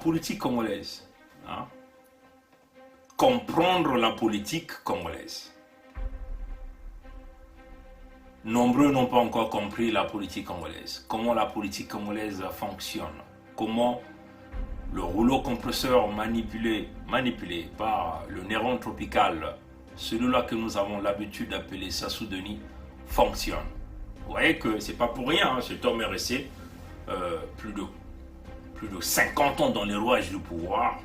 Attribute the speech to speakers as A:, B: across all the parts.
A: politique congolaise. Hein? Comprendre la politique congolaise. Nombreux n'ont pas encore compris la politique congolaise. Comment la politique congolaise fonctionne. Comment le rouleau compresseur manipulé par le néron tropical, celui-là que nous avons l'habitude d'appeler Sassou Denis, fonctionne. Vous voyez que c'est pas pour rien, hein, cet homme est resté plus de 50 ans dans les rouages du pouvoir.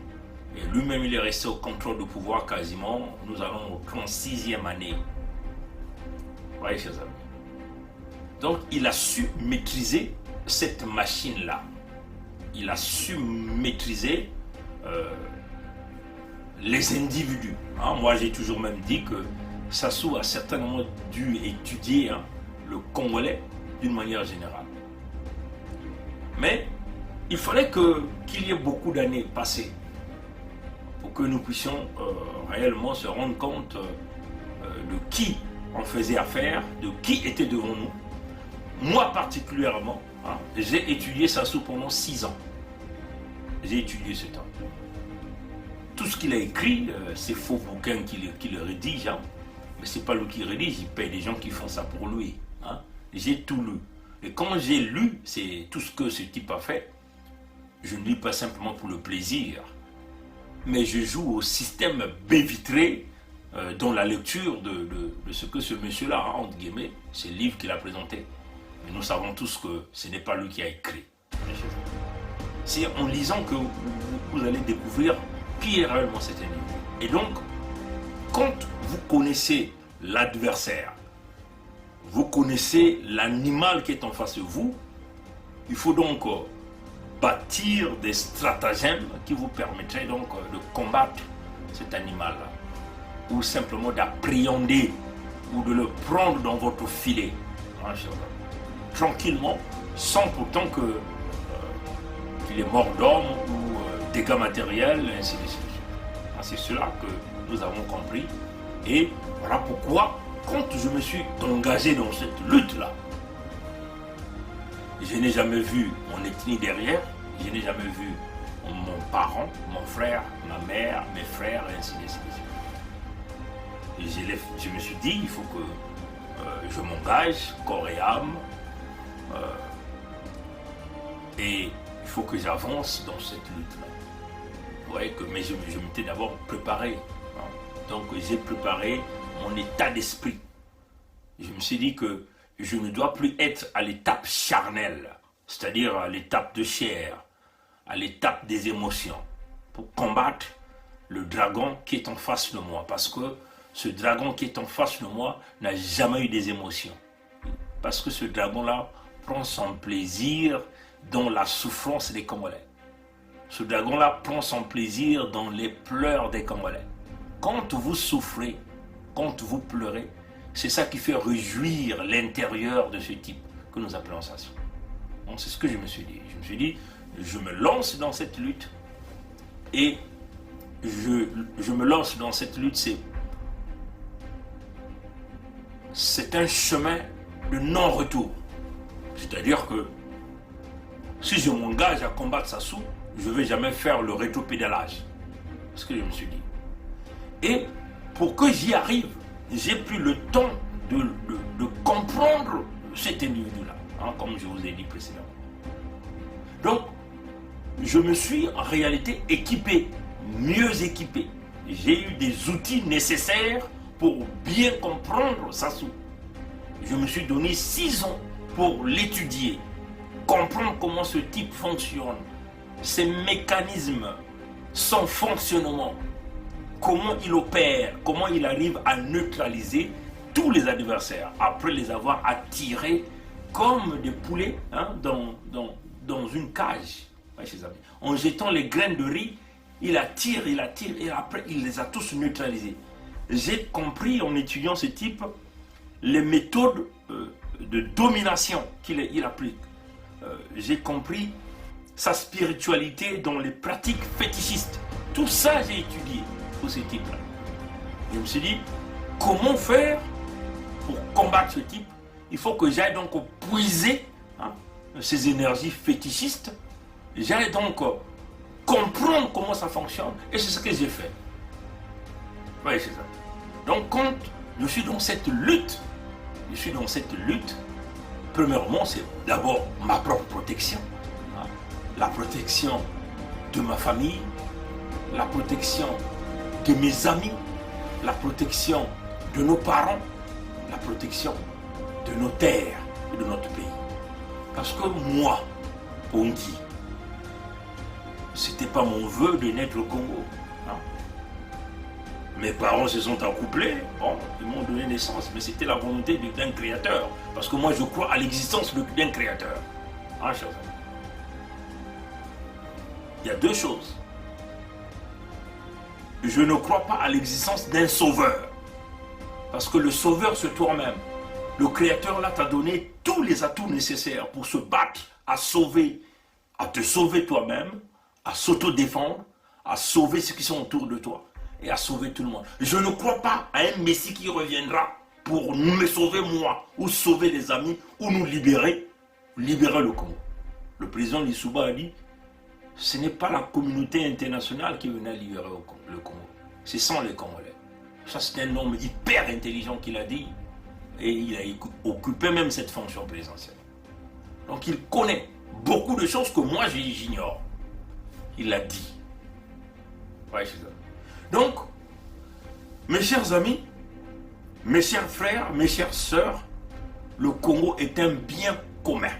A: Et lui-même, il est resté au contrôle du pouvoir quasiment. Nous allons au 36e année. Vous voyez, chers amis. Donc, il a su maîtriser cette machine-là. Il a su maîtriser les individus. Hein, moi, j'ai toujours même dit que Sassou a certainement dû étudier le Congolais d'une manière générale. Mais il fallait qu'il y ait beaucoup d'années passées pour que nous puissions réellement se rendre compte de qui on faisait affaire, de qui était devant nous. Moi particulièrement, hein, j'ai étudié Sassou pendant 6 ans. J'ai étudié ce temps. Tout ce qu'il a écrit, c'est faux bouquins qu'il rédige, hein, mais c'est pas lui qui rédige, il paye des gens qui font ça pour lui. Hein. J'ai tout lu. Et quand j'ai lu, c'est tout ce que ce type a fait, je ne lis pas simplement pour le plaisir, mais je joue au système baie vitrée dans la lecture de ce que ce monsieur-là, hein, entre guillemets, ces livres qu'il a présentés. Mais nous savons tous que ce n'est pas lui qui a écrit. C'est en lisant que vous allez découvrir qui est réellement cet ennemi. Et donc, quand vous connaissez l'adversaire, vous connaissez l'animal qui est en face de vous, il faut donc bâtir des stratagèmes qui vous permettraient donc de combattre cet animal-là, ou simplement d'appréhender ou de le prendre dans votre filet, hein, tranquillement, sans pourtant qu'il est mort d'homme ou dégâts matériels, et ainsi de suite. C'est cela que nous avons compris, et voilà pourquoi, quand je me suis engagé dans cette lutte-là, je n'ai jamais vu mon ethnie derrière, je n'ai jamais vu mon parent, mon frère, ma mère, mes frères, et ainsi de suite. Et je me suis dit, il faut que je m'engage, corps et âme, et il faut que j'avance dans cette lutte-là. Vous voyez que, mais je m'étais d'abord préparé. Hein. Donc j'ai préparé mon état d'esprit. Je me suis dit que je ne dois plus être à l'étape charnelle, c'est-à-dire à l'étape de chair, à l'étape des émotions, pour combattre le dragon qui est en face de moi. Parce que ce dragon qui est en face de moi n'a jamais eu des émotions. Parce que ce dragon-là prend son plaisir dans la souffrance des Congolais. Ce dragon-là prend son plaisir dans les pleurs des Congolais. Quand vous souffrez, quand vous pleurez, c'est ça qui fait réjouir l'intérieur de ce type que nous appelons Sassou. Donc c'est ce que je me suis dit. Je me suis dit, je me lance dans cette lutte et je me lance dans cette lutte, c'est un chemin de non-retour. C'est-à-dire que si je m'engage à combattre Sassou, je ne vais jamais faire le rétropédalage. C'est ce que je me suis dit. Et pour que j'y arrive, j'ai pris le temps de comprendre cet individu-là, hein, comme je vous ai dit précédemment. Donc, je me suis en réalité équipé, mieux équipé. J'ai eu des outils nécessaires pour bien comprendre Sassou. Je me suis donné 6 ans pour l'étudier, comprendre comment ce type fonctionne, ses mécanismes, son fonctionnement, comment il opère, comment il arrive à neutraliser tous les adversaires après les avoir attirés comme des poulets, hein, dans une cage. Ouais, chers amis. En jetant les graines de riz, il attire et après il les a tous neutralisés. J'ai compris en étudiant ce type les méthodes de domination qu'il applique. J'ai compris sa spiritualité dans les pratiques fétichistes. Tout ça, j'ai étudié pour ce type-là. Je me suis dit, comment faire pour combattre ce type? Il faut que j'aille donc puiser, hein, ces énergies fétichistes. J'aille donc comprendre comment ça fonctionne. Et c'est ce que j'ai fait. Oui, c'est ça. Donc, quand je suis dans cette lutte, premièrement, c'est d'abord ma propre protection. Hein, la protection de ma famille, la protection de mes amis, la protection de nos parents, la protection de nos terres et de notre pays. Parce que moi, on dit, c'était pas mon vœu de naître au Congo. Hein. Mes parents se sont accouplés, bon, ils m'ont donné naissance, mais c'était la volonté d'un créateur. Parce que moi, je crois à l'existence d'un créateur. Hein, chers amis. Il y a deux choses. Je ne crois pas à l'existence d'un sauveur. Parce que le sauveur, c'est toi-même. Le créateur, là, t'a donné tous les atouts nécessaires pour se battre, à sauver, à te sauver toi-même, à s'autodéfendre, à sauver ceux qui sont autour de toi et à sauver tout le monde. Je ne crois pas à un Messie qui reviendra pour me sauver moi, ou sauver les amis, ou nous libérer le Congo. Le président Lissouba a dit, ce n'est pas la communauté internationale qui venait libérer le Congo, ce sont les Congolais. Ça, c'est un homme hyper intelligent qui l'a dit, et il a occupé même cette fonction présidentielle. Donc il connaît beaucoup de choses que moi j'ignore. Il l'a dit. Ouais, c'est ça. Donc, mes chers amis, mes chers frères, mes chères sœurs, le Congo est un bien commun.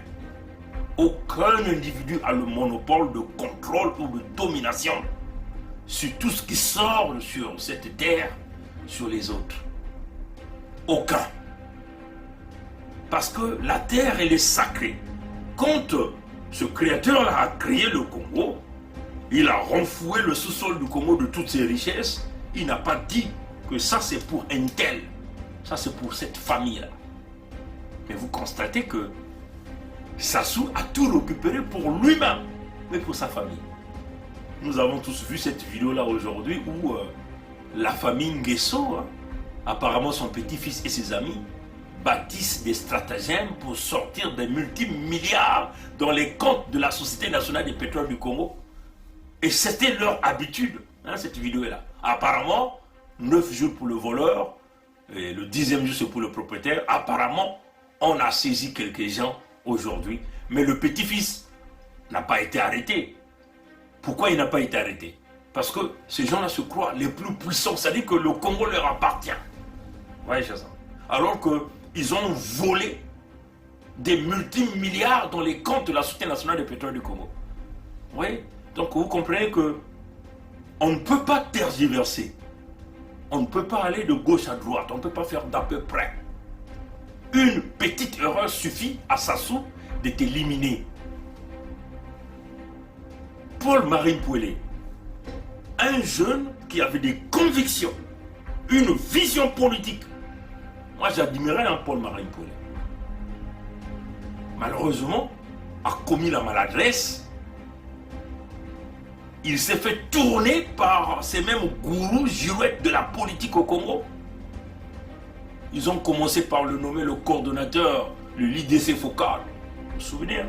A: Aucun individu a le monopole de contrôle ou de domination sur tout ce qui sort sur cette terre, sur les autres. Aucun. Parce que la terre, elle est sacrée. Quand ce créateur-là a créé le Congo, il a renfloué le sous-sol du Congo de toutes ses richesses. Il n'a pas dit que ça c'est pour un tel, ça c'est pour cette famille-là. Mais vous constatez que Sassou a tout récupéré pour lui-même, mais pour sa famille. Nous avons tous vu cette vidéo-là aujourd'hui où la famille Nguesso, hein, apparemment son petit-fils et ses amis, bâtissent des stratagèmes pour sortir des multimilliards dans les comptes de la Société nationale des pétroles du Congo. Et c'était leur habitude, hein, cette vidéo-là. Apparemment, 9 jours pour le voleur, et le 10e jour c'est pour le propriétaire. Apparemment, on a saisi quelques gens aujourd'hui, mais le petit-fils n'a pas été arrêté. Pourquoi il n'a pas été arrêté? Parce que ces gens-là se croient les plus puissants, c'est-à-dire que le Congo leur appartient. Vous voyez ça? Alors qu'ils ont volé des multimilliards dans les comptes de la Société nationale des pétroles du Congo. Vous voyez? Donc vous comprenez que on ne peut pas tergiverser. On ne peut pas aller de gauche à droite. On ne peut pas faire d'à peu près. Une petite erreur suffit à Sassou de t'éliminer. Paul-Marie Pouelé, un jeune qui avait des convictions, une vision politique. Moi j'admirais Paul-Marie Pouelé. Malheureusement, a commis la maladresse. Il s'est fait tourner par ces mêmes gourous girouettes de la politique au Congo. Ils ont commencé par le nommer le coordonnateur, le l'IDC Focal. Vous vous souvenez?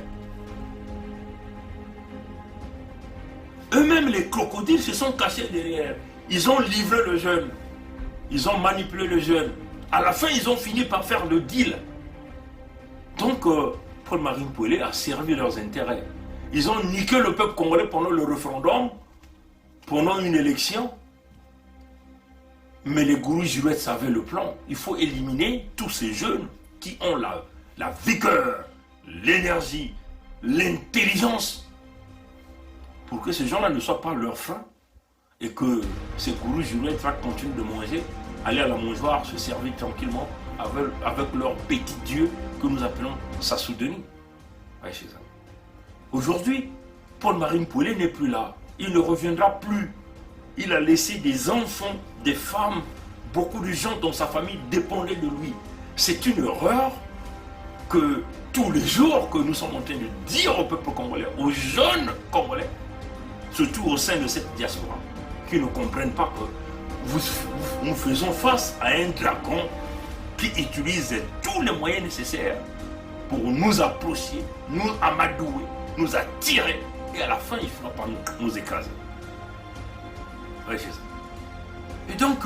A: Eux-mêmes, les crocodiles, se sont cachés derrière. Ils ont livré le jeune. Ils ont manipulé le jeune. À la fin, ils ont fini par faire le deal. Donc, Paul-Marie Pouelé a servi leurs intérêts. Ils ont niqué le peuple congolais pendant le référendum, pendant une élection. Mais les gourous girouettes savaient le plan. Il faut éliminer tous ces jeunes qui ont la vigueur, l'énergie, l'intelligence, pour que ces gens-là ne soient pas leurs freins et que ces gourous girouettes continuent de manger, aller à la mangeoire, se servir tranquillement avec leur petit dieu que nous appelons Sassou Denis. Ouais, c'est ça. Aujourd'hui, Paul-Marie Pouelé n'est plus là. Il ne reviendra plus. Il a laissé des enfants, des femmes, beaucoup de gens dans sa famille dépendaient de lui. C'est une erreur que tous les jours que nous sommes en train de dire au peuple congolais, aux jeunes congolais, surtout au sein de cette diaspora, qui ne comprennent pas que nous faisons face à un dragon qui utilise tous les moyens nécessaires pour nous approcher, nous amadouer, nous attirer et à la fin, il finira par nous écraser. Ouais, c'est ça. Et donc,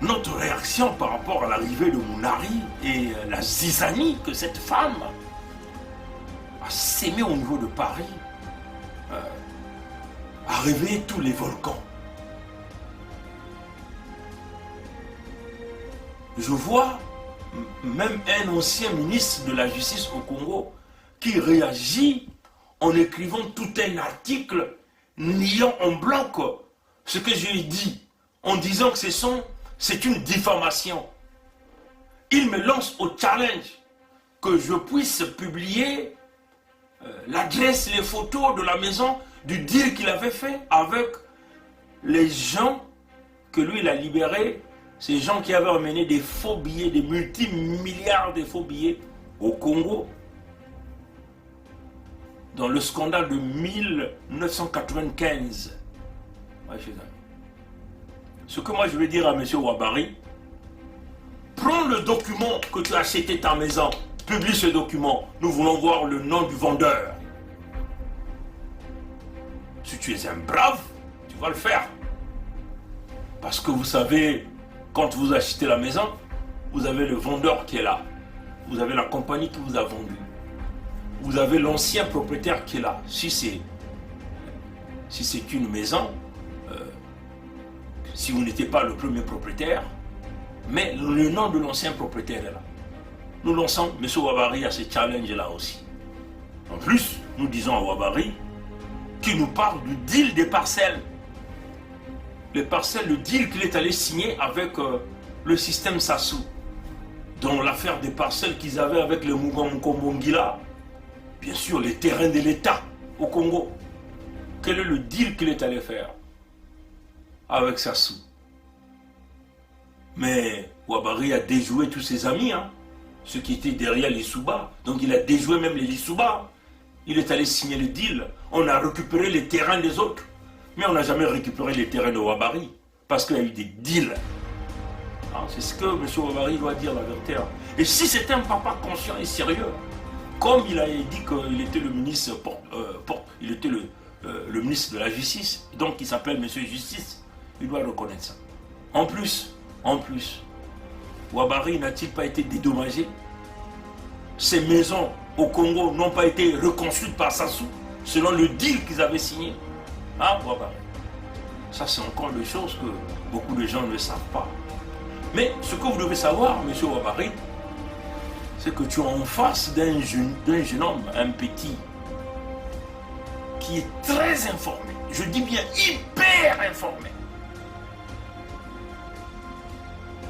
A: notre réaction par rapport à l'arrivée de Mounari et la zizanie que cette femme a sémée au niveau de Paris, a réveillé tous les volcans. Je vois même un ancien ministre de la Justice au Congo qui réagit en écrivant tout un article niant en bloc ce que je lui ai dit, en disant que c'est une diffamation. Il me lance au challenge que je puisse publier l'adresse, les photos de la maison du deal qu'il avait fait avec les gens que lui il a libérés, ces gens qui avaient emmené des faux billets, des multimilliards de faux billets au Congo, dans le scandale de 1995. Ouais, ce que moi je vais dire à M. Ouabary, prends le document que tu as acheté ta maison, publie ce document, nous voulons voir le nom du vendeur. Si tu es un brave, tu vas le faire. Parce que vous savez, quand vous achetez la maison, vous avez le vendeur qui est là. Vous avez la compagnie qui vous a vendu. Vous avez l'ancien propriétaire qui est là. Si c'est une maison, si vous n'étiez pas le premier propriétaire, mais le nom de l'ancien propriétaire est là. Nous lançons M. Ouabary à ce challenge-là aussi. En plus, nous disons à Ouabary qu'il nous parle du deal des parcelles. Les parcelles, le deal qu'il est allé signer avec le système Sassou, dans l'affaire des parcelles qu'ils avaient avec le Mugombongila, bien sûr les terrains de l'État au Congo. Quel est le deal qu'il est allé faire avec Sassou? Mais Ouabary a déjoué tous ses amis, ceux qui étaient derrière les Souba. Donc il a déjoué même les Lissouba. Il est allé signer le deal. On a récupéré les terrains des autres. Mais on n'a jamais récupéré les terrains de Ouabary. Parce qu'il y a eu des deals. C'est ce que M. Ouabary doit dire, la vérité. Et si c'était un papa conscient et sérieux, comme il a dit qu'il était le ministre, il était le ministre de la Justice, donc il s'appelle M. Justice, il doit reconnaître ça. En plus, Ouabary n'a-t-il pas été dédommagé? Ces maisons au Congo n'ont pas été reconstruites par Sassou, selon le deal qu'ils avaient signé. Ouabary. Ça, c'est encore des choses que beaucoup de gens ne savent pas. Mais ce que vous devez savoir, M. Ouabary, c'est que tu es en face d'un jeune homme, un petit, qui est très informé. Je dis bien hyper informé.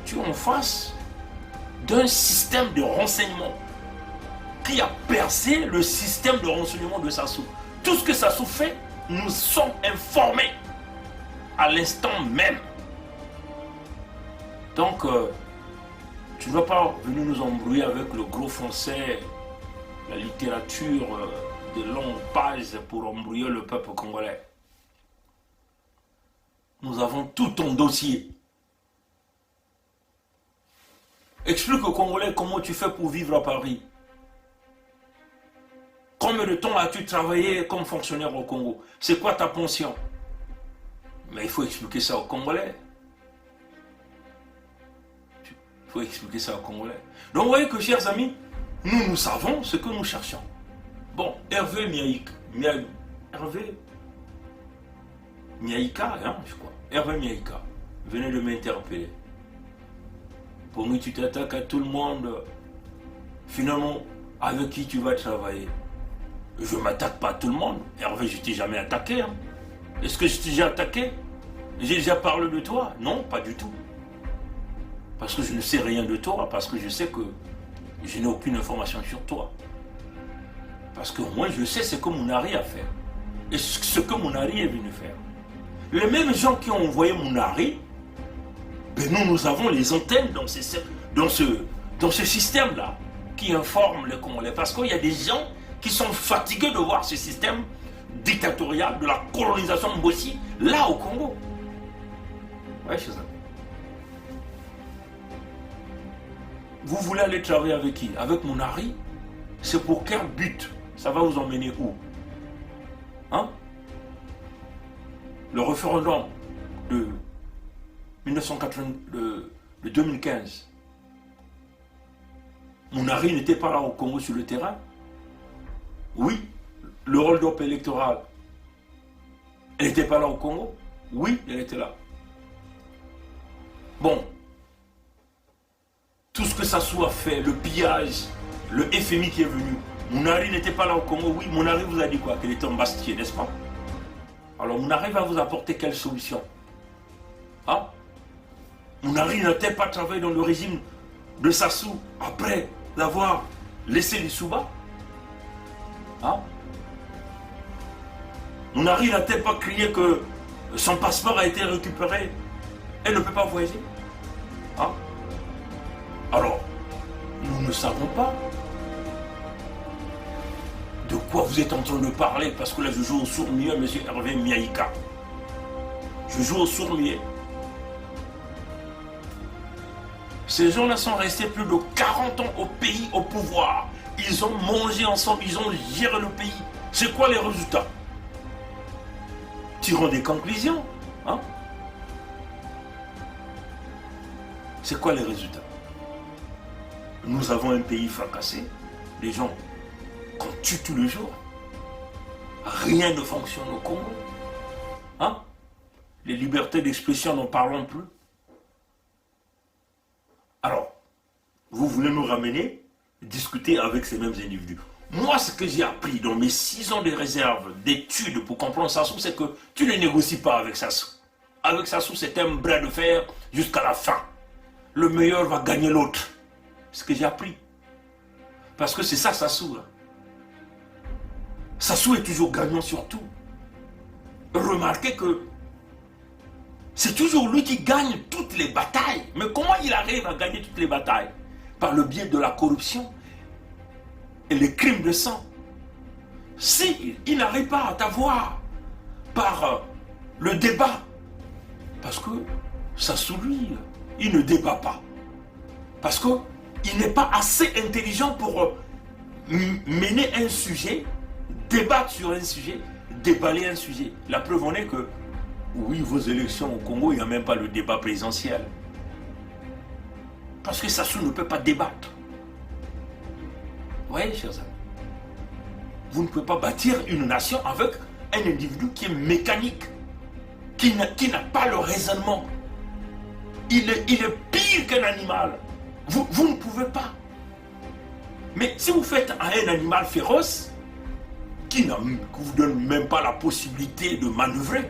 A: Tu es en face d'un système de renseignement qui a percé le système de renseignement de Sassou. Tout ce que Sassou fait, nous sommes informés à l'instant même. Donc, tu ne vas pas venir nous embrouiller avec le gros français, la littérature de longues pages pour embrouiller le peuple congolais. Nous avons tout ton dossier. Explique aux Congolais comment tu fais pour vivre à Paris. Combien de temps as-tu travaillé comme fonctionnaire au Congo? C'est quoi ta pension? Mais il faut expliquer ça aux Congolais. Il faut expliquer ça aux Congolais. Donc vous voyez que, chers amis, nous savons ce que nous cherchons. Bon, Hervé Miaïka, je crois. Hervé Miaïka venait de m'interpeller. Pour nous, tu t'attaques à tout le monde. Finalement, avec qui tu vas travailler? Je ne m'attaque pas à tout le monde. Hervé, je ne t'ai jamais attaqué. Est-ce que je t'ai déjà attaqué? J'ai déjà parlé de toi? Non, pas du tout. Parce que je ne sais rien de toi, parce que je sais que je n'ai aucune information sur toi. Parce que moi, je sais ce que Mounari a fait. Et ce que Mounari est venu faire. Les mêmes gens qui ont envoyé Mounari, nous avons les antennes dans ce système-là qui informent les Congolais. Parce qu'il y a des gens qui sont fatigués de voir ce système dictatorial de la colonisation Mbossi là au Congo. Ouais, c'est ça. Vous voulez aller travailler avec qui? Avec Mounari? C'est pour quel but? Ça va vous emmener où? Hein? Le référendum de 2015. Mounari n'était pas là au Congo sur le terrain. Oui, le rôle d'op électoral, elle n'était pas là au Congo. Oui, elle était là. Bon, tout ce que Sassou a fait, le pillage, le FMI qui est venu, Mounari n'était pas là au Congo. Oui, Mounari vous a dit quoi? Qu'elle était en Bastille, n'est-ce pas? Alors Mounari va vous apporter quelle solution? Hein? Mounari n'était pas travaillé dans le régime de Sassou après d'avoir laissé les Souba. Hein? Mounari n'a-t-elle pas crié que son passeport a été récupéré? Elle ne peut pas voyager. Hein? Alors, nous ne savons pas de quoi vous êtes en train de parler, parce que là je joue au sourd-muet, M. Hervé Miaïka. Je joue au sourd-muet. Ces gens-là sont restés plus de 40 ans au pays, au pouvoir. Ils ont mangé ensemble, ils ont géré le pays. C'est quoi les résultats? Tirons des conclusions. Hein? C'est quoi les résultats? Nous avons un pays fracassé, des gens qu'on tue tous les jours. Rien ne fonctionne au Congo. Hein? Les libertés d'expression, n'en parlons plus. Alors, vous voulez nous ramener, discuter avec ces mêmes individus. Moi, ce que j'ai appris dans mes 6 ans de réserve, d'études pour comprendre Sassou, c'est que tu ne négocies pas avec Sassou. Avec Sassou, c'est un bras de fer jusqu'à la fin. Le meilleur va gagner l'autre. C'est ce que j'ai appris. Parce que c'est ça Sassou. Hein. Sassou est toujours gagnant sur tout. Remarquez que c'est toujours lui qui gagne toutes les batailles. Mais comment il arrive à gagner toutes les batailles? Par le biais de la corruption et les crimes de sang. Si il n'arrive pas à t'avoir par le débat, parce que Sassou, lui, il ne débat pas. Parce qu'il n'est pas assez intelligent pour mener un sujet, débattre sur un sujet, déballer un sujet. La preuve en est que, oui, vos élections au Congo, il n'y a même pas le débat présidentiel. Parce que Sassou ne peut pas débattre. Vous voyez, chers amis, vous ne pouvez pas bâtir une nation avec un individu qui est mécanique, qui n'a pas le raisonnement. Il est pire qu'un animal. Vous ne pouvez pas. Mais si vous faites un animal féroce, qui ne vous donne même pas la possibilité de manœuvrer,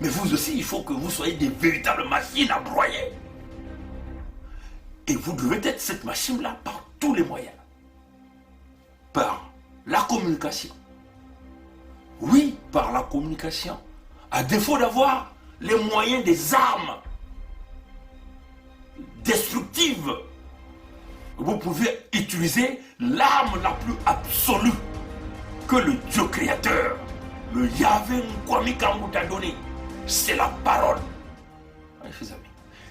A: mais vous aussi, il faut que vous soyez des véritables machines à broyer. Et vous devez être cette machine-là par tous les moyens. Par la communication. Oui, par la communication. À défaut d'avoir les moyens des armes destructives, vous pouvez utiliser l'arme la plus absolue que le Dieu créateur, le Yahvé Nkwami Kambu t'a donné. C'est la parole.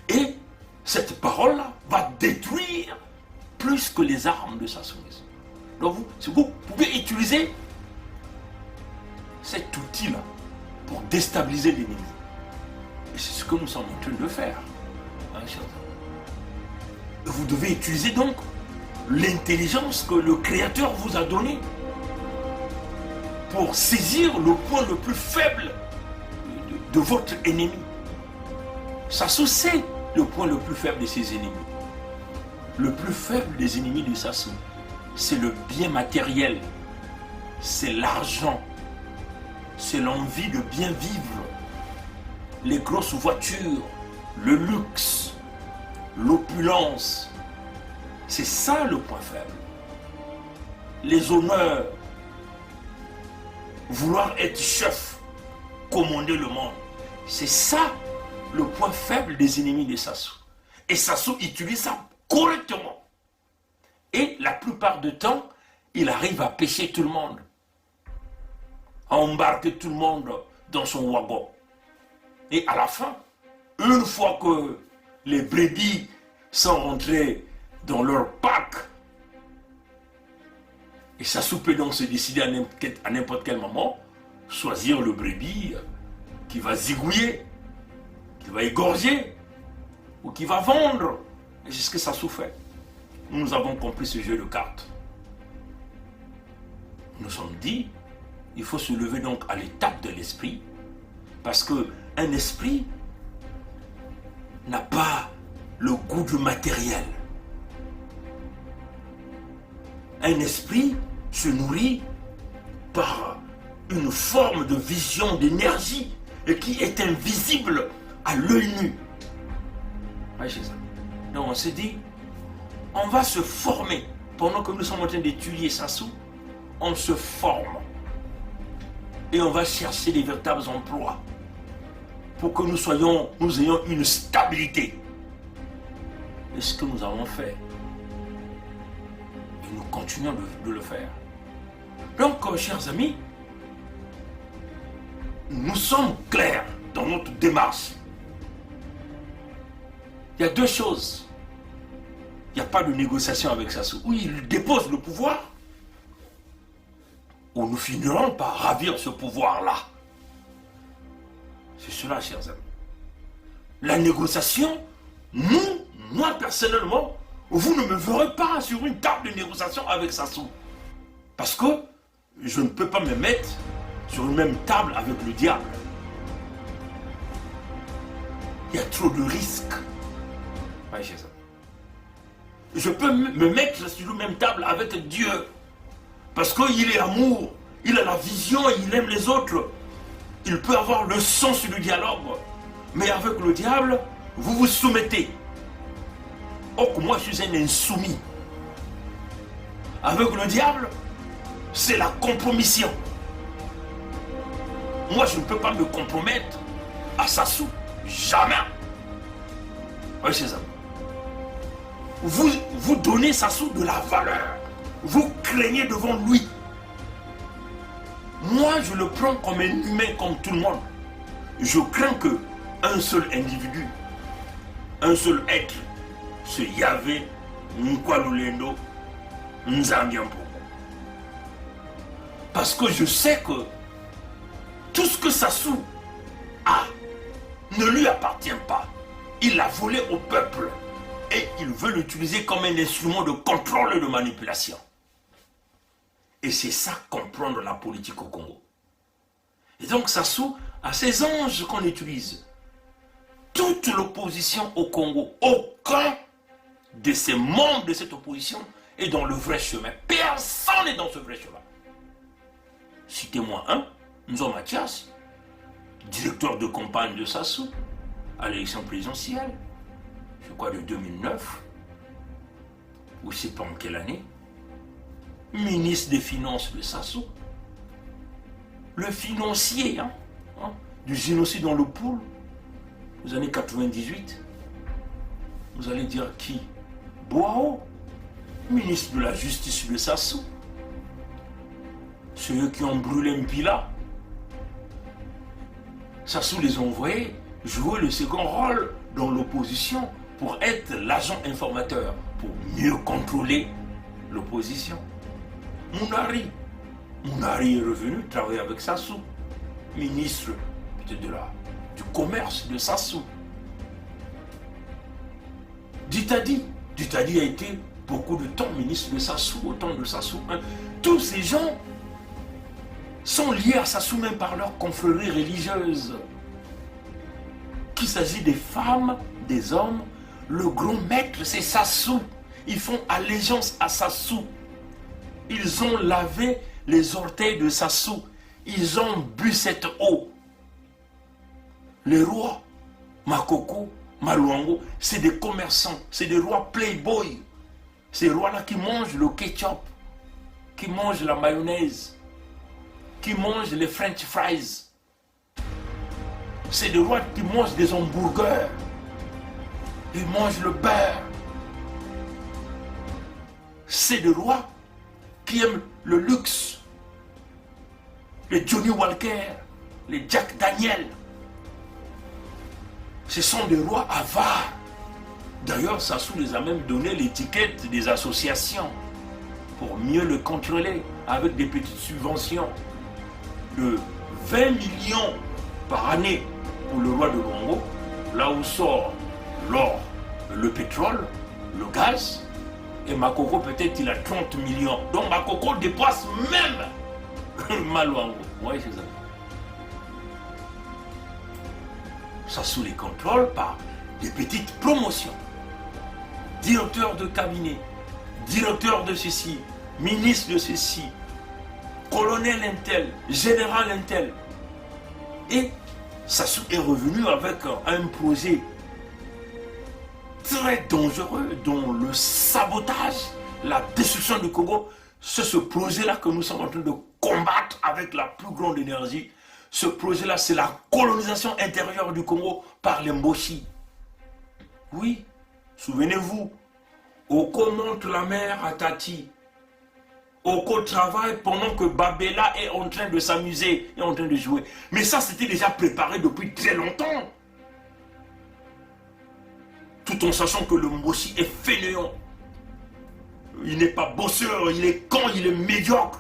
A: Et cette parole-là va détruire plus que les armes de sa soumission. Donc vous pouvez utiliser cet outil-là pour déstabiliser l'ennemi. Et c'est ce que nous sommes en train de faire. Hein, vous devez utiliser donc l'intelligence que le Créateur vous a donnée pour saisir le point le plus faible de votre ennemi. Sassou sait le point le plus faible de ses ennemis. Le plus faible des ennemis de Sassou, c'est le bien matériel, c'est l'argent, c'est l'envie de bien vivre, les grosses voitures, le luxe, l'opulence. C'est ça le point faible. Les honneurs, vouloir être chef, commander le monde. C'est ça le point faible des ennemis de Sassou. Et Sassou utilise ça correctement. Et la plupart du temps, il arrive à pêcher tout le monde. À embarquer tout le monde dans son wagon. Et à la fin, une fois que les brebis sont rentrés dans leur pack, et Sassou peut donc se décider à n'importe quel moment, choisir le brebis qui va zigouiller, qui va égorger, ou qui va vendre. Et c'est ce que Sassou fait. Nous avons compris ce jeu de cartes. Nous nous sommes dit, il faut se lever donc à l'étape de l'esprit, parce qu'un esprit n'a pas le goût du matériel. Un esprit se nourrit par une forme de vision, d'énergie, et qui est invisible à l'œil nu. Donc on s'est dit, on va se former. Pendant que nous sommes en train d'étudier Sassou, on se forme. Et on va chercher des véritables emplois pour que nous ayons une stabilité. Et ce que nous avons fait. Et nous continuons de le faire. Donc, chers amis, nous sommes clairs dans notre démarche. Il y a deux choses. Il n'y a pas de négociation avec Sassou. Ou il dépose le pouvoir, ou nous finirons par ravir ce pouvoir-là. C'est cela, chers amis. La négociation, moi personnellement, vous ne me verrez pas sur une table de négociation avec Sassou. Parce que je ne peux pas me mettre sur une même table avec le diable. Il y a trop de risques. Oui, chers amis. Je peux me mettre sur une même table avec Dieu. Parce qu'il est amour, il a la vision et il aime les autres. Il peut avoir le sens du dialogue. Mais avec le diable, vous vous soumettez. Or que moi je suis un insoumis. Avec le diable, c'est la compromission. Moi je ne peux pas me compromettre à Sassou. Jamais. Oui, ses amis. Vous donnez Sassou de la valeur. Vous craignez devant lui. Moi, je le prends comme un humain, comme tout le monde. Je crains qu'un seul individu, un seul être, ce Yahvé, Nkwalulendo, Nzambiampo. Parce que je sais que tout ce que Sassou a ne lui appartient pas. Il l'a volé au peuple et il veut l'utiliser comme un instrument de contrôle et de manipulation. Et c'est ça comprendre la politique au Congo. Et donc Sassou a ces anges qu'on utilise. Toute l'opposition au Congo, aucun de ces membres de cette opposition est dans le vrai chemin. Personne n'est dans ce vrai chemin. Citez-moi un, Nzo Mathias, directeur de campagne de Sassou, à l'élection présidentielle, je crois de 2009, ou je ne sais pas en quelle année, ministre des Finances de Sassou, le financier du génocide dans le Poul, aux années 98, vous allez dire qui? Boao, ministre de la Justice de Sassou, ceux qui ont brûlé Mpila. Sassou les a envoyés jouer le second rôle dans l'opposition pour être l'agent informateur, pour mieux contrôler l'opposition. Mounari est revenu travailler avec Sassou, ministre du commerce de Sassou. Ditadi a été beaucoup de temps ministre de Sassou, au temps de Sassou. Tous ces gens sont liés à Sassou même par leur confrérie religieuse. Qu'il s'agit des femmes, des hommes, le gros maître c'est Sassou. Ils font allégeance à Sassou. Ils ont lavé les orteils de Sassou. Ils ont bu cette eau. Les rois, Makoko, Maluango, c'est des commerçants, c'est des rois playboy. Ces rois-là qui mangent le ketchup, qui mangent la mayonnaise, qui mangent les french fries. C'est des rois qui mangent des hamburgers. Ils mangent le beurre. C'est des rois qui aiment le luxe. Les Johnny Walker, les Jack Daniel. Ce sont des rois avares. D'ailleurs, Sassou les a même donné l'étiquette des associations pour mieux le contrôler avec des petites subventions de 20 millions par année pour le roi de Congo, là où sort l'or, le pétrole, le gaz, et Makoko peut-être il a 30 millions. Donc Makoko dépasse même Maluango. Vous voyez ces amis. Ça sous les contrôles par des petites promotions. Directeur de cabinet, directeur de ceci, ministre de ceci, colonel intel, général intel. Et Sassou est revenu avec un projet très dangereux dont le sabotage, la destruction du Congo, c'est ce projet-là que nous sommes en train de combattre avec la plus grande énergie. Ce projet-là, c'est la colonisation intérieure du Congo par les Mboshi. Oui, souvenez-vous, Oko monte la mer à Tati. Oko travaille pendant que Babela est en train de s'amuser, est en train de jouer. Mais ça, c'était déjà préparé depuis très longtemps. Tout en sachant que le Mboshi est fainéant. Il n'est pas bosseur, il est con, il est médiocre.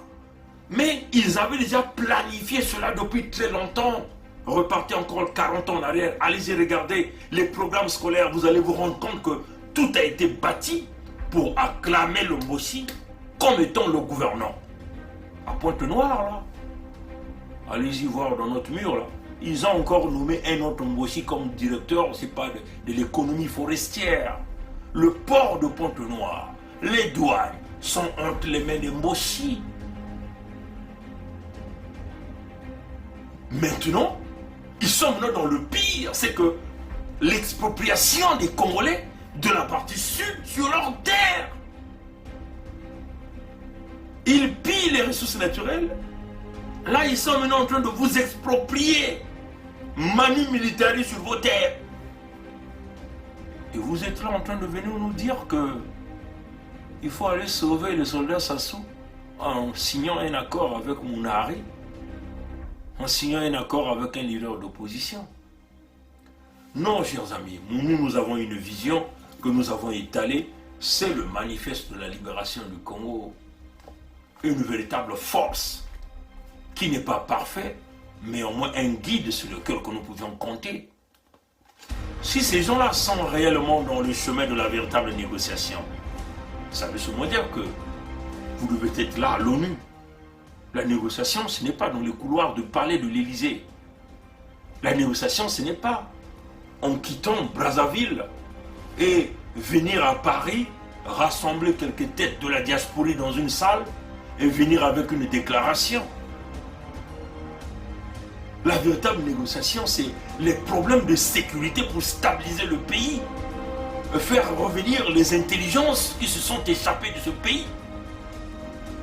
A: Mais ils avaient déjà planifié cela depuis très longtemps. Repartez encore 40 ans en arrière, allez-y regarder les programmes scolaires, vous allez vous rendre compte que tout a été bâti pour acclamer le Mboshi comme étant le gouvernant. À Pointe-Noire, là, allez-y voir dans notre mur, là, ils ont encore nommé un autre Mboshi comme directeur, c'est pas de l'économie forestière. Le port de Pointe-Noire, les douanes sont entre les mains des Mboshi. Maintenant, ils sont maintenant dans le pire, c'est que l'expropriation des Congolais de la partie sud sur leur terre. Ils pillent les ressources naturelles. Là, ils sont maintenant en train de vous exproprier. Manu militaire sur vos terres. Et vous êtes là en train de venir nous dire que il faut aller sauver le soldat Sassou en signant un accord avec Mounari, en signant un accord avec un leader d'opposition. Non, chers amis, nous avons une vision que nous avons étalée, c'est le manifeste de la libération du Congo. Une véritable force qui n'est pas parfaite, mais au moins un guide sur lequel que nous pouvions compter. Si ces gens-là sont réellement dans le chemin de la véritable négociation, ça veut seulement dire que vous devez être là à l'ONU. La négociation, ce n'est pas dans les couloirs du palais de l'Élysée. La négociation, ce n'est pas en quittant Brazzaville et venir à Paris, rassembler quelques têtes de la diaspora dans une salle et venir avec une déclaration. La véritable négociation, c'est les problèmes de sécurité pour stabiliser le pays, faire revenir les intelligences qui se sont échappées de ce pays.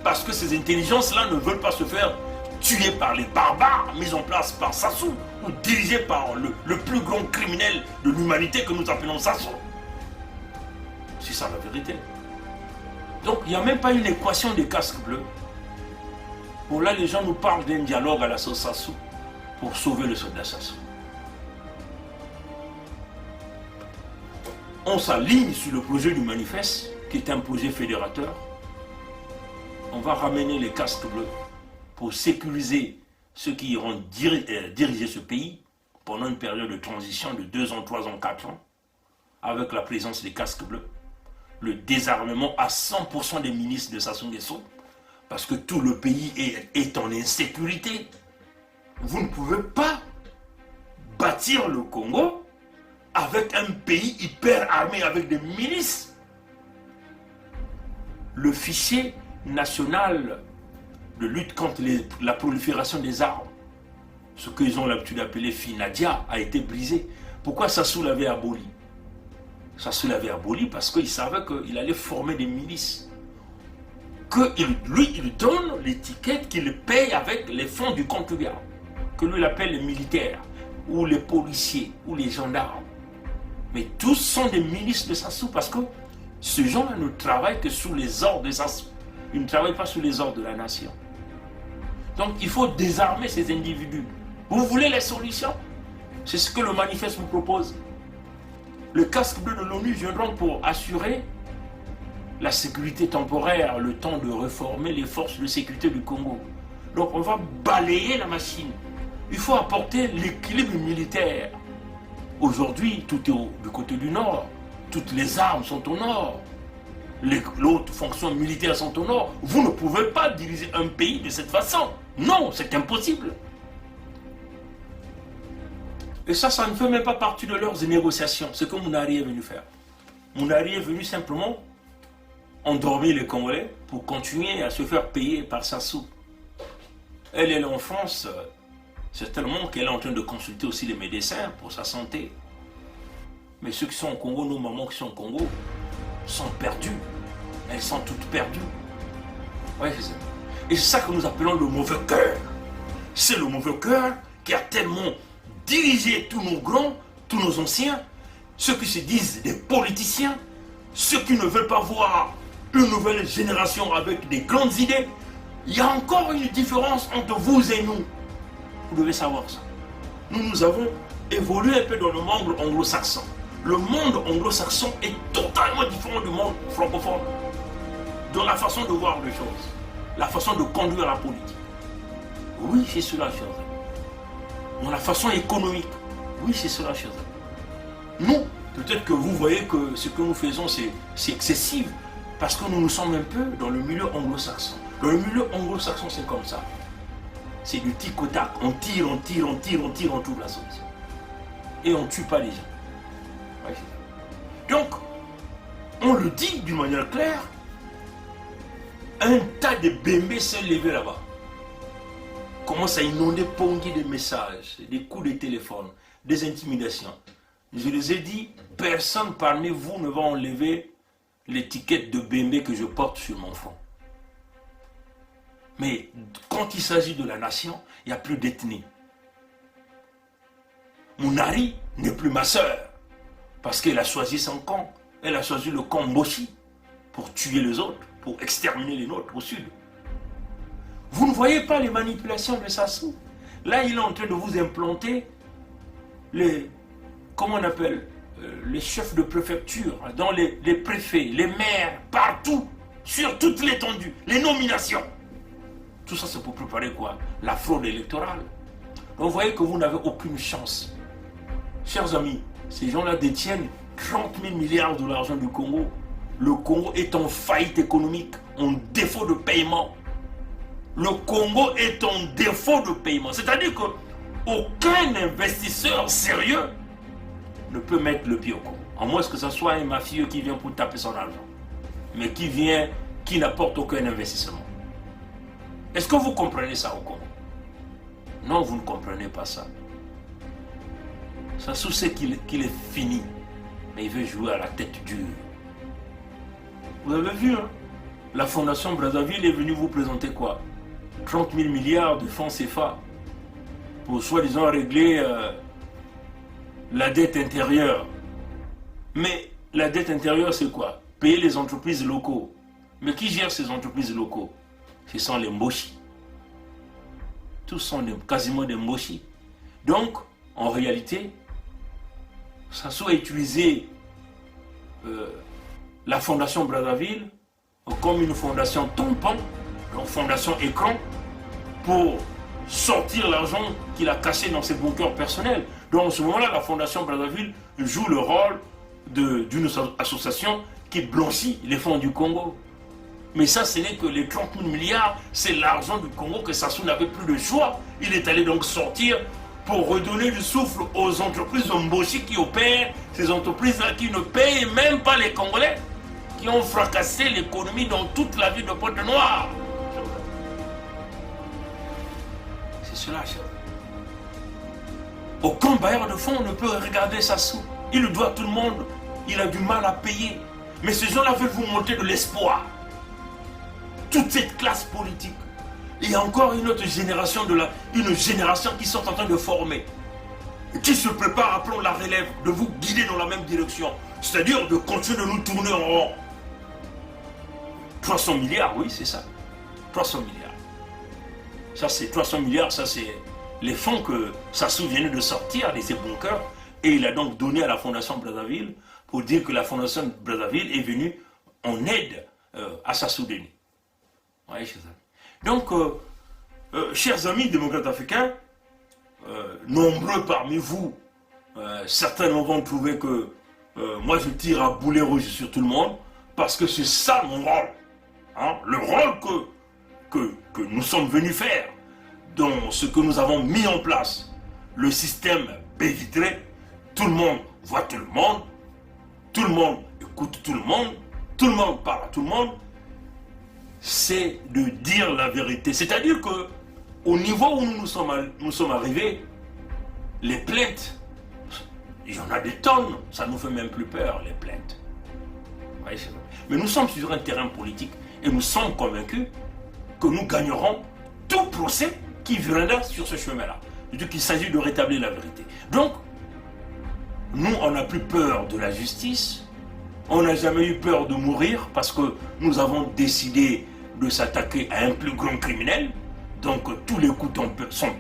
A: Parce que ces intelligences-là ne veulent pas se faire tuer par les barbares mis en place par Sassou ou dirigés par le plus grand criminel de l'humanité que nous appelons Sassou. C'est ça la vérité. Donc il n'y a même pas une équation des casques bleus. Bon, là, les gens nous parlent d'un dialogue à la sauce Sassou pour sauver le soldat Sassou. On s'aligne sur le projet du manifeste, qui est un projet fédérateur. On va ramener les casques bleus pour sécuriser ceux qui iront diriger ce pays pendant une période de transition de 2 ans, 3 ans, 4 ans, avec la présence des casques bleus. Le désarmement à 100% des ministres de Sassou Nguesso, parce que tout le pays est en insécurité. Vous ne pouvez pas bâtir le Congo avec un pays hyper armé, avec des milices. Le fichier national de lutte contre la prolifération des armes, ce qu'ils ont l'habitude d'appeler FINADIA, a été brisé. Pourquoi Sassou l'avait aboli? Sassou l'avait aboli parce qu'il savait qu'il allait former des milices. Il donne l'étiquette qu'il paye avec les fonds du contribuable, que lui il appelle les militaires, ou les policiers, ou les gendarmes. Mais tous sont des milices de Sassou parce que ces gens-là ne travaillent que sous les ordres de Sassou. Ils ne travaillent pas sous les ordres de la nation. Donc il faut désarmer ces individus. Vous voulez les solutions? C'est ce que le manifeste vous propose. Le casque bleu de l'ONU viendront pour assurer la sécurité temporaire, le temps de réformer les forces de sécurité du Congo. Donc on va balayer la machine. Il faut apporter l'équilibre militaire. Aujourd'hui, tout est du côté du nord. Toutes les armes sont au nord. Les autres fonctions militaires sont au nord. Vous ne pouvez pas diriger un pays de cette façon. Non, c'est impossible. Et ça ne fait même pas partie de leurs négociations. Ce que Mounari est venu faire. Mounari est venu simplement endormir les Congolais pour continuer à se faire payer par Sassou. Elle est en France, c'est tellement qu'elle est en train de consulter aussi les médecins pour sa santé. Mais ceux qui sont au Congo, nos mamans qui sont au Congo, sont perdus. Elles sont toutes perdues. Ouais, c'est ça. Et c'est ça que nous appelons le mauvais cœur. C'est le mauvais cœur qui a tellement dirigé tous nos grands, tous nos anciens, ceux qui se disent des politiciens, ceux qui ne veulent pas voir une nouvelle génération avec des grandes idées. Il y a encore une différence entre vous et nous. Vous devez savoir ça. Nous avons évolué un peu dans le monde anglo-saxon. Le monde anglo-saxon est totalement différent du monde francophone. Dans la façon de voir les choses, la façon de conduire la politique. Oui, c'est cela, chers amis. Dans la façon économique. Oui, c'est cela, chers amis. Nous, peut-être que vous voyez que ce que nous faisons, c'est excessif, parce que nous sommes un peu dans le milieu anglo-saxon. Dans le milieu anglo-saxon, c'est comme ça. C'est du tic au tac. On tire, on tire, on tire, on tire, on trouve la solution. Et on ne tue pas les gens. Ouais, donc, on le dit d'une manière claire, un tas de bébés s'est levé là-bas. Commence à inonder Pongi des messages, des coups de téléphone, des intimidations. Je les ai dit, personne parmi vous ne va enlever l'étiquette de bébé que je porte sur mon front. Mais quand il s'agit de la nation, il n'y a plus d'ethnie. Mounari n'est plus ma sœur, parce qu'elle a choisi son camp. Elle a choisi le camp Mboshi pour tuer les autres, pour exterminer les nôtres au sud. Vous ne voyez pas les manipulations de Sassou. Là, il est en train de vous implanter les, comment on appelle, les chefs de préfecture, dans les préfets, les maires, partout, sur toute l'étendue, les nominations. Tout ça, c'est pour préparer quoi? La fraude électorale. Donc, vous voyez que vous n'avez aucune chance. Chers amis, ces gens-là détiennent 30 000 milliards de l'argent du Congo. Le Congo est en faillite économique, en défaut de paiement. Le Congo est en défaut de paiement. C'est-à-dire qu'aucun investisseur sérieux ne peut mettre le pied au Congo. À moins que ce soit un mafieux qui vient pour taper son argent. Mais qui n'apporte aucun investissement. Est-ce que vous comprenez ça au Congo? Non, vous ne comprenez pas ça. Sassou sait qu'il est fini. Mais il veut jouer à la tête dure. Vous avez vu, hein? La Fondation Brazzaville est venue vous présenter quoi? 30 000 milliards de francs CFA pour soi-disant régler la dette intérieure. Mais la dette intérieure, c'est quoi? Payer les entreprises locaux. Mais qui gère ces entreprises locaux? Ce sont les Mboshi. Tous sont quasiment des Mboshi. Donc, en réalité, Sassou a utilisé la Fondation Brazzaville comme une fondation tampon, une fondation écran, pour sortir l'argent qu'il a caché dans ses bunkers personnels. Donc, en ce moment-là, la Fondation Brazzaville joue le rôle d'une association qui blanchit les fonds du Congo. Mais ça, ce n'est que les 30 000 milliards, c'est l'argent du Congo que Sassou n'avait plus de choix. Il est allé donc sortir pour redonner du souffle aux entreprises de Mboshi qui opèrent, ces entreprises-là qui ne payent même pas les Congolais, qui ont fracassé l'économie dans toute la ville de Pointe-Noire. C'est cela, cher. Aucun bailleur de fonds ne peut regarder Sassou. Il doit à tout le monde. Il a du mal à payer. Mais ces gens-là veulent vous montrer de l'espoir. Toute cette classe politique. Il y a encore une autre génération, une génération qui sont en train de former. Qui se prépare, appelons la relève, de vous guider dans la même direction. C'est-à-dire de continuer de nous tourner en rond. 300 milliards, oui, c'est ça. 300 milliards. Ça, c'est 300 milliards, ça, c'est les fonds que Sassou vient de sortir de ses bunkers. Et il a donc donné à la Fondation Brazzaville pour dire que la Fondation Brazzaville est venue en aide à Sassou Denis. Oui, chers amis. Donc, chers amis démocrates africains, nombreux parmi vous, certains vont trouver que moi je tire à boulet rouge sur tout le monde, parce que c'est ça mon rôle. Hein, le rôle que nous sommes venus faire, dans ce que nous avons mis en place, le système baie vitrée, tout le monde voit tout le monde écoute tout le monde parle à tout le monde, c'est de dire la vérité. C'est-à-dire que au niveau où nous sommes arrivés, les plaintes, il y en a des tonnes, ça ne nous fait même plus peur, les plaintes. Mais nous sommes sur un terrain politique et nous sommes convaincus que nous gagnerons tout procès qui viendra sur ce chemin-là. C'est-à-dire qu'il s'agit de rétablir la vérité. Donc, nous, on n'a plus peur de la justice, on n'a jamais eu peur de mourir parce que nous avons décidé de s'attaquer à un plus grand criminel. Donc, tous les coups sont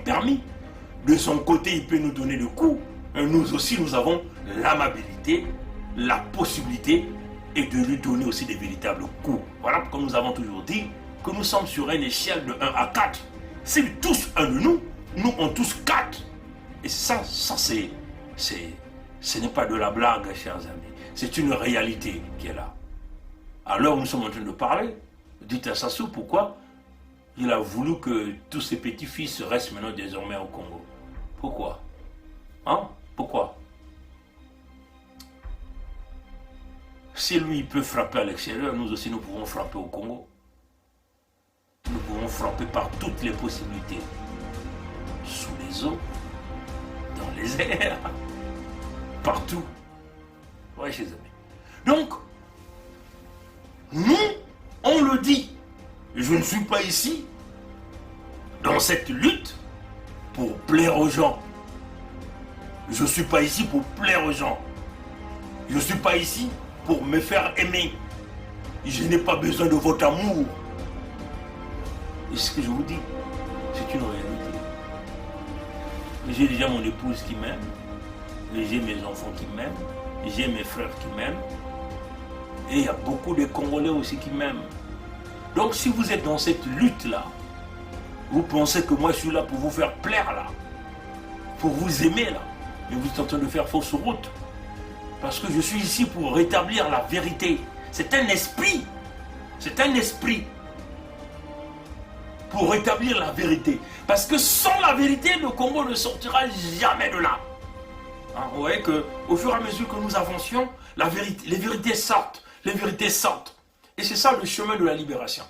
A: permis. De son côté, il peut nous donner le coup. Et nous aussi, nous avons l'amabilité, la possibilité et de lui donner aussi des véritables coups. Voilà pourquoi nous avons toujours dit que nous sommes sur une échelle de 1 à 4. S'ils tous un de nous, nous on tous 4. Et ça ce n'est pas de la blague, chers amis. C'est une réalité qui est là. Alors nous sommes en train de parler. Dites à Sassou pourquoi il a voulu que tous ses petits-fils restent maintenant désormais au Congo. Pourquoi? Hein? Pourquoi? Si lui il peut frapper à l'extérieur, nous aussi nous pouvons frapper au Congo. Nous pouvons frapper par toutes les possibilités. Sous les eaux, dans les airs, partout. Oui, chers amis. Donc, nous, on le dit. Je ne suis pas ici, dans cette lutte, pour plaire aux gens. Je ne suis pas ici pour plaire aux gens. Je ne suis pas ici pour me faire aimer. Je n'ai pas besoin de votre amour. Et ce que je vous dis, c'est une réalité. J'ai déjà mon épouse qui m'aime, j'ai mes enfants qui m'aiment, j'ai mes frères qui m'aiment, et il y a beaucoup de Congolais aussi qui m'aiment. Donc si vous êtes dans cette lutte-là, vous pensez que moi je suis là pour vous faire plaire là, pour vous aimer là, mais vous êtes en train de faire fausse route. Parce que je suis ici pour rétablir la vérité. C'est un esprit. C'est un esprit. Pour rétablir la vérité. Parce que sans la vérité, le Congo ne sortira jamais de là. Hein, vous voyez qu'au fur et à mesure que nous avancions, les vérités sortent. Les vérités sortent. Et c'est ça le chemin de la libération.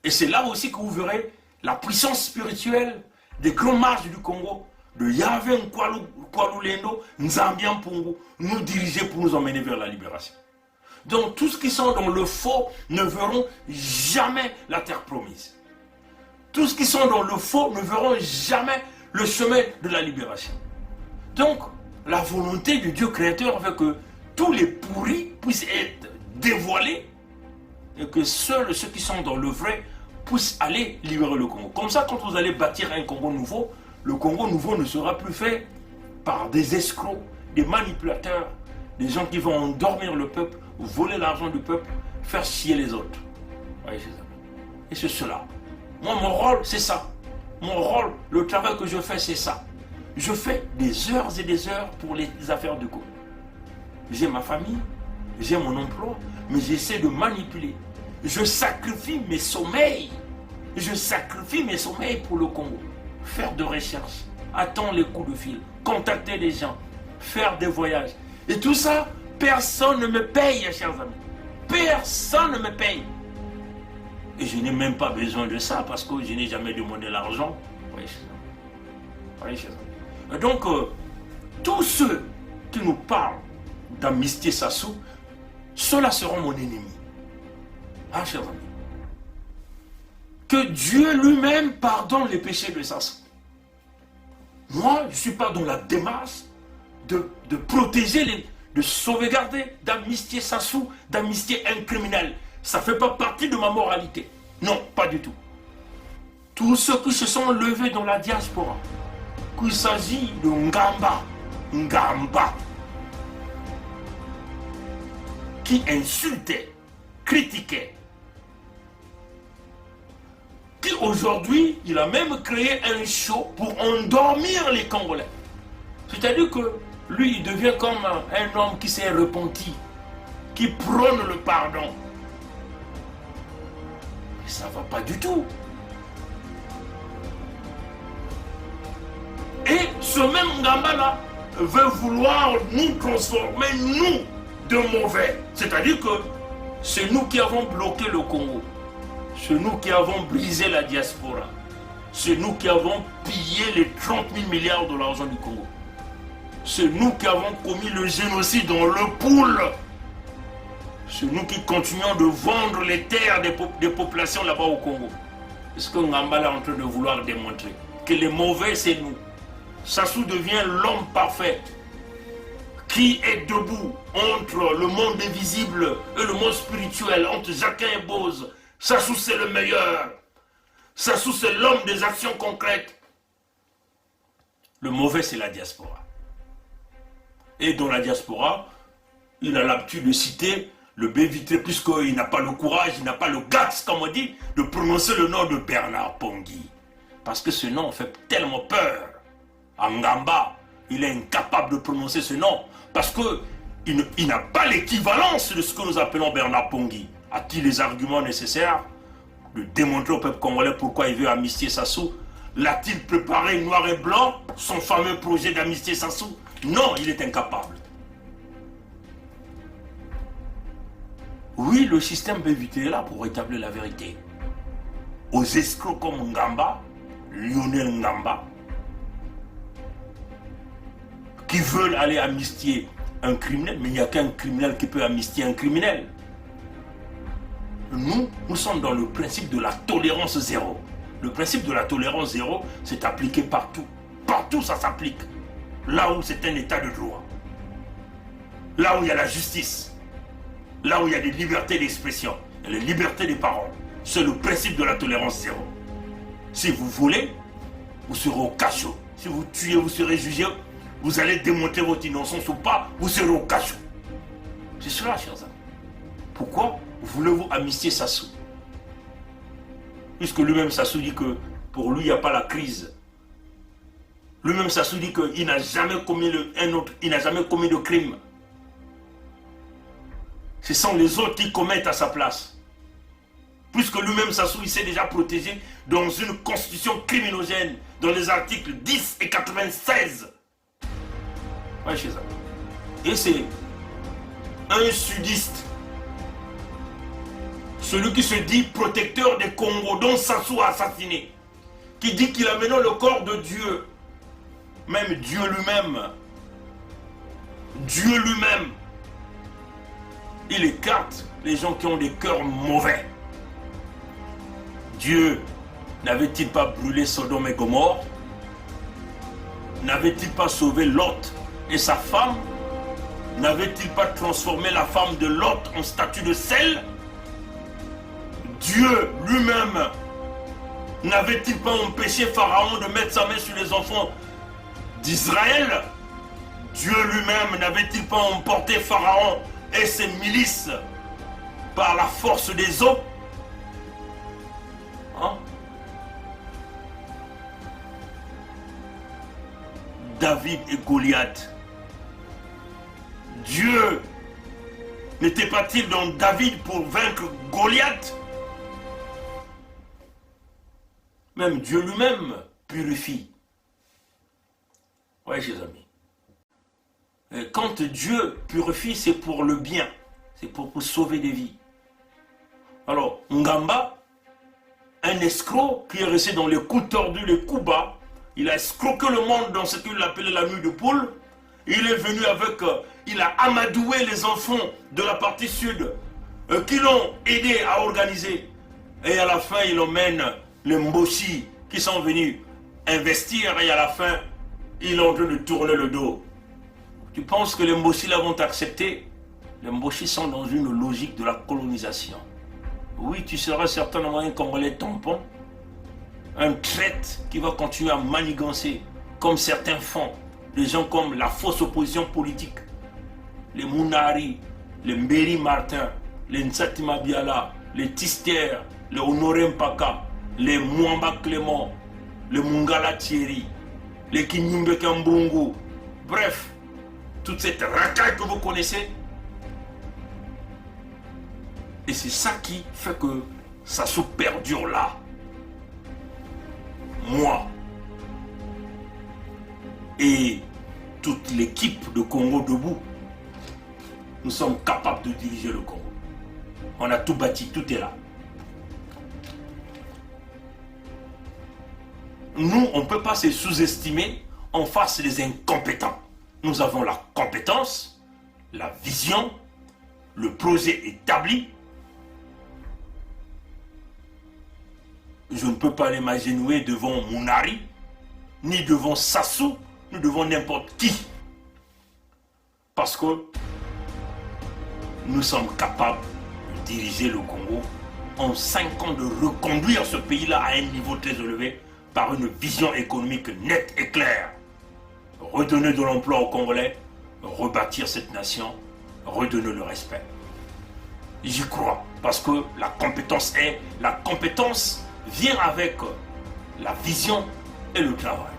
A: Et c'est là aussi que vous verrez la puissance spirituelle des grands mages du Congo, de Yahvé Nkwalulendo, Nzambian Pongo, nous diriger pour nous emmener vers la libération. Donc tous ceux qui sont dans le faux ne verront jamais la terre promise. Tous ceux qui sont dans le faux ne verront jamais le chemin de la libération. Donc la volonté du Dieu créateur veut que tous les pourris puissent être dévoilés et que seuls ceux qui sont dans le vrai puissent aller libérer le Congo. Comme ça, quand vous allez bâtir un Congo nouveau, le Congo nouveau ne sera plus fait par des escrocs, des manipulateurs, des gens qui vont endormir le peuple, voler l'argent du peuple, faire chier les autres. Voyez, et c'est cela. Moi, mon rôle, c'est ça. Mon rôle, le travail que je fais, c'est ça. Je fais des heures et des heures pour les affaires du Congo. J'ai ma famille, j'ai mon emploi, mais j'essaie de manipuler. Je sacrifie mes sommeils. Je sacrifie mes sommeils pour le Congo. Faire de recherche, attendre les coups de fil, contacter des gens, faire des voyages. Et tout ça, personne ne me paye, chers amis. Personne ne me paye. Et je n'ai même pas besoin de ça parce que je n'ai jamais demandé l'argent. Oui, chers amis. Et donc, tous ceux qui nous parlent d'amnistie Sassou, ceux-là seront mon ennemi. Ah, chers amis. Que Dieu lui-même pardonne les péchés de Sassou. Moi, je ne suis pas dans la démarche de protéger, de sauvegarder, d'amnistier Sassou, d'amnistier un criminel. Ça ne fait pas partie de ma moralité. Non, pas du tout. Tous ceux qui se sont levés dans la diaspora, qu'il s'agit de Ngamba, qui insultait, critiquait, qui aujourd'hui, il a même créé un show pour endormir les Congolais. C'est-à-dire que lui, il devient comme un homme qui s'est repenti, qui prône le pardon. Mais ça ne va pas du tout. Et ce même Ngamba-là veut vouloir nous transformer, nous, de mauvais. C'est-à-dire que c'est nous qui avons bloqué le Congo. C'est nous qui avons brisé la diaspora. C'est nous qui avons pillé les 30 000 milliards de l'argent du Congo. C'est nous qui avons commis le génocide dans le pool. C'est nous qui continuons de vendre les terres des populations là-bas au Congo. C'est ce que Ngamba est en train de vouloir démontrer. Que les mauvais, c'est nous. Sassou devient l'homme parfait qui est debout entre le monde invisible et le monde spirituel, entre Jacquin et Bose. Sassou, c'est le meilleur. Sassou, c'est l'homme des actions concrètes. Le mauvais, c'est la diaspora. Et dans la diaspora, il a l'habitude de citer le Bévitré, puisqu'il n'a pas le courage, il n'a pas le guts, comme on dit, de prononcer le nom de Bernard Pongui. Parce que ce nom fait tellement peur. Ngamba, il est incapable de prononcer ce nom, parce qu'il n'a pas l'équivalence de ce que nous appelons Bernard Pongui. A-t-il les arguments nécessaires de démontrer au peuple congolais pourquoi il veut amnistier Sassou? L'a-t-il préparé noir et blanc, son fameux projet d'amnistier Sassou? Non, il est incapable. Oui, le système Bévitré est là pour rétablir la vérité. Aux escrocs comme Ngamba, Lionel Ngamba, qui veulent aller amnistier un criminel, mais il n'y a qu'un criminel qui peut amnistier un criminel. Nous sommes dans le principe de la tolérance zéro. Le principe de la tolérance zéro, c'est appliqué partout. Partout, ça s'applique. Là où c'est un état de droit. Là où il y a la justice. Là où il y a des libertés d'expression. Et les libertés des paroles. C'est le principe de la tolérance zéro. Si vous volez, vous serez au cachot. Si vous tuez, vous serez jugé. Vous allez démontrer votre innocence ou pas, vous serez au cachot. C'est cela, chers amis. Pourquoi voulez-vous amnistier Sassou? Puisque lui-même Sassou dit que pour lui, il n'y a pas la crise. Lui-même Sassou dit qu'il n'a jamais commis de crime. Ce sont les autres qui commettent à sa place. Puisque lui-même Sassou, il s'est déjà protégé dans une constitution criminogène, dans les articles 10 et 96. Ouais, chez ça. Et c'est un sudiste, celui qui se dit protecteur des Congos, dont Sassou a assassiné, qui dit qu'il a maintenant le corps de Dieu, même Dieu lui-même, il écarte les gens qui ont des cœurs mauvais. Dieu n'avait-il pas brûlé Sodome et Gomorrhe? N'avait-il pas sauvé Lot et sa femme? N'avait-il pas transformé la femme de Lot en statue de sel? Dieu lui-même n'avait-il pas empêché Pharaon de mettre sa main sur les enfants d'Israël? Dieu lui-même n'avait-il pas emporté Pharaon et ses milices par la force des eaux? Hein? David et Goliath. Dieu n'était pas-il dans David pour vaincre Goliath? Même Dieu lui-même purifie. Oui, chers amis. Et quand Dieu purifie, c'est pour le bien. C'est pour sauver des vies. Alors, Ngamba, un escroc qui est resté dans les coups tordus, les coups bas, il a escroqué le monde dans ce qu'il appelait la nuit de poule. Il est venu avec, il a amadoué les enfants de la partie sud qui l'ont aidé à organiser. Et à la fin, il emmène les Mboshi qui sont venus investir et à la fin, il est en train de tourner le dos. Tu penses que les Mboshi là vont accepter? Les Mboshi sont dans une logique de la colonisation. Oui, tu seras certainement un Congolais tampon, un traître qui va continuer à manigancer comme certains font. Des gens comme la fausse opposition politique, les Mounari, les Mberi Martin, les Nsatima Biala, les Tister, les Honoré Mpaka, les Mwamba Clément, les Mungala Thierry, les Kinyumbe Kambungu, bref, toute cette racaille que vous connaissez. Et c'est ça qui fait que ça se perdure là. Moi et toute l'équipe de Congo Debout, nous sommes capables de diriger le Congo. On a tout bâti, tout est là. Nous, on ne peut pas se sous-estimer en face des incompétents. Nous avons la compétence, la vision, le projet établi. Je ne peux pas l'imaginer devant Mounari, ni devant Sassou, ni devant n'importe qui. Parce que nous sommes capables de diriger le Congo en 5 ans, de reconduire ce pays-là à un niveau très élevé par une vision économique nette et claire. Redonner de l'emploi aux Congolais, rebâtir cette nation, redonner le respect. J'y crois, parce que la compétence vient avec la vision et le travail.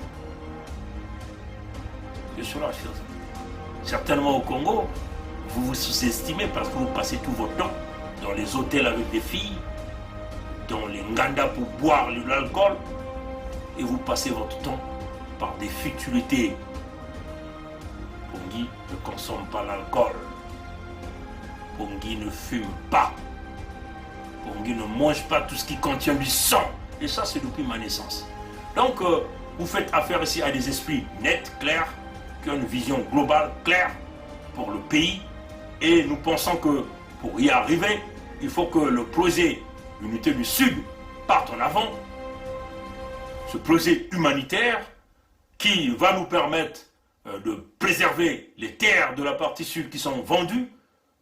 A: C'est cela, chers amis. Certainement au Congo, vous vous sous-estimez parce que vous passez tout votre temps dans les hôtels avec des filles, dans les nganda pour boire de l'alcool, et vous passez votre temps par des futilités. Pongi ne consomme pas l'alcool. Pongi ne fume pas. Pongi ne mange pas tout ce qui contient du sang. Et ça, c'est depuis ma naissance. Donc, vous faites affaire ici à des esprits nets, clairs, qui ont une vision globale, claire pour le pays. Et nous pensons que pour y arriver, il faut que le projet Unité du Sud parte en avant. Ce projet humanitaire qui va nous permettre de préserver les terres de la partie sud qui sont vendues,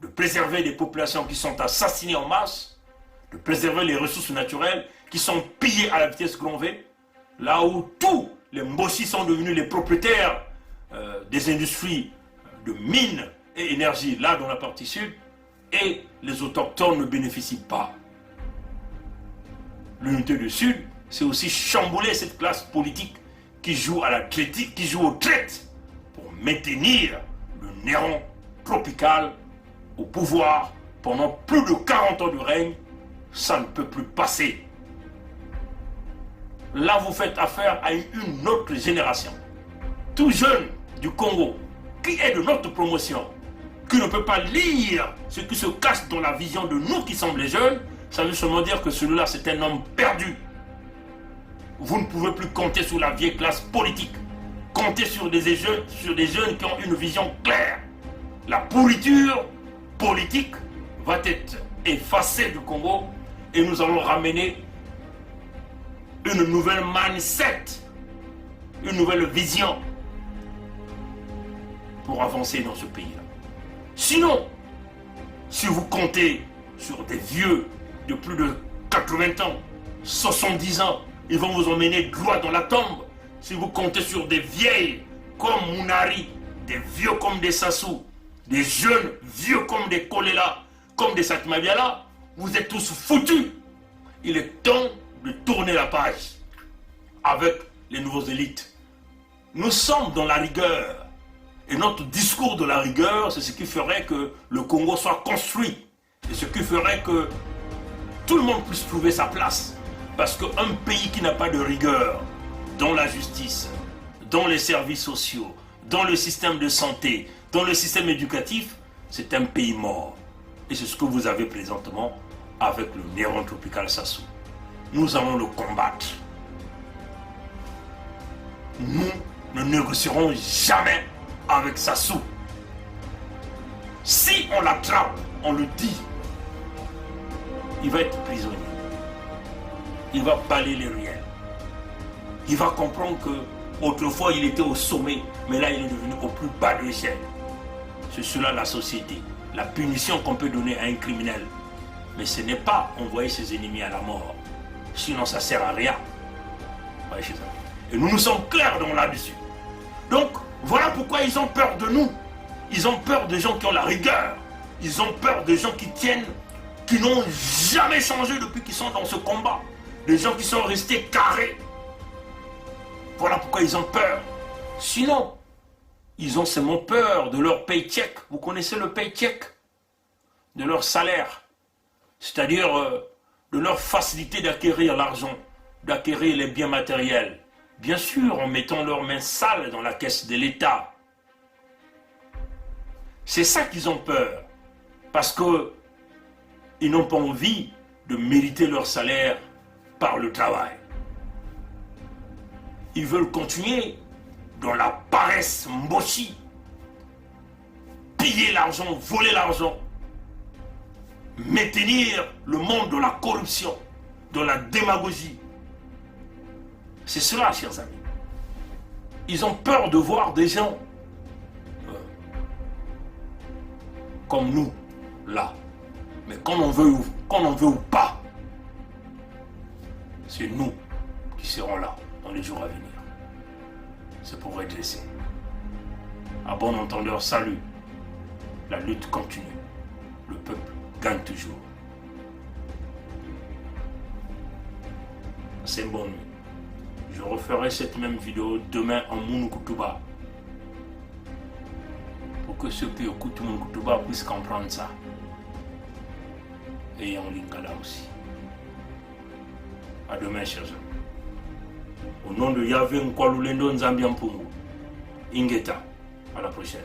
A: de préserver des populations qui sont assassinées en masse, de préserver les ressources naturelles qui sont pillées à la vitesse grand V, là où tous les Mbossi sont devenus les propriétaires des industries de mines et énergie là dans la partie sud, et les autochtones ne bénéficient pas. L'unité du Sud, c'est aussi chambouler cette classe politique qui joue à la traite, qui joue aux traites pour maintenir le néron tropical au pouvoir pendant plus de 40 ans de règne. Ça ne peut plus passer. Là, vous faites affaire à une autre génération. Tout jeune du Congo, qui est de notre promotion, qui ne peut pas lire ce qui se cache dans la vision de nous qui sommes les jeunes, ça veut seulement dire que celui-là, c'est un homme perdu. Vous ne pouvez plus compter sur la vieille classe politique. Comptez sur des jeunes qui ont une vision claire. La pourriture politique va être effacée du Congo et nous allons ramener une nouvelle mindset, une nouvelle vision pour avancer dans ce pays-là. Sinon, si vous comptez sur des vieux de plus de 80 ans, 70 ans, ils vont vous emmener droit dans la tombe. Si vous comptez sur des vieilles comme Mounari, des vieux comme des Sassou, des jeunes vieux comme des Kolela, comme des Satmabiala, vous êtes tous foutus. Il est temps de tourner la page avec les nouveaux élites. Nous sommes dans la rigueur. Et notre discours de la rigueur, c'est ce qui ferait que le Congo soit construit. Et ce qui ferait que tout le monde puisse trouver sa place. Parce qu'un pays qui n'a pas de rigueur dans la justice, dans les services sociaux, dans le système de santé, dans le système éducatif, c'est un pays mort. Et c'est ce que vous avez présentement avec le néron tropical Sassou. Nous allons le combattre. Nous ne négocierons jamais avec Sassou. Si on l'attrape, on le dit, il va être prisonnier. Il va balayer les ruelles. Il va comprendre que autrefois il était au sommet, mais là il est devenu au plus bas de l'échelle. C'est cela la société, la punition qu'on peut donner à un criminel. Mais ce n'est pas envoyer ses ennemis à la mort. Sinon ça ne sert à rien. Et nous sommes clairs là-dessus. Donc voilà pourquoi ils ont peur de nous. Ils ont peur des gens qui ont la rigueur. Ils ont peur des gens qui tiennent, qui n'ont jamais changé depuis qu'ils sont dans ce combat. Des gens qui sont restés carrés. Voilà pourquoi ils ont peur. Sinon, ils ont seulement peur de leur paycheck. Vous connaissez le paycheck? De leur salaire. C'est-à-dire de leur facilité d'acquérir l'argent, d'acquérir les biens matériels. Bien sûr, en mettant leurs mains sales dans la caisse de l'État. C'est ça qu'ils ont peur. Parce qu'ils n'ont pas envie de mériter leur salaire par le travail. Ils veulent continuer dans la paresse mboshi, piller l'argent, voler l'argent, maintenir le monde de la corruption, de la démagogie. C'est cela, chers amis. Ils ont peur de voir des gens comme nous, là. Mais qu'on en veut ou pas, c'est nous qui serons là dans les jours à venir. C'est pour redresser. À bon entendeur, salut. La lutte continue. Le peuple gagne toujours. C'est une bonne nuit. Je referai cette même vidéo demain en Mounoukoutouba. Pour que ceux qui écoutent Mounoukoutouba puissent comprendre ça. Et en Lingala aussi. À demain, chers amis. Au nom de Yahvé Nkwalulendo Nzambian Pungu, Ingeta, à la prochaine.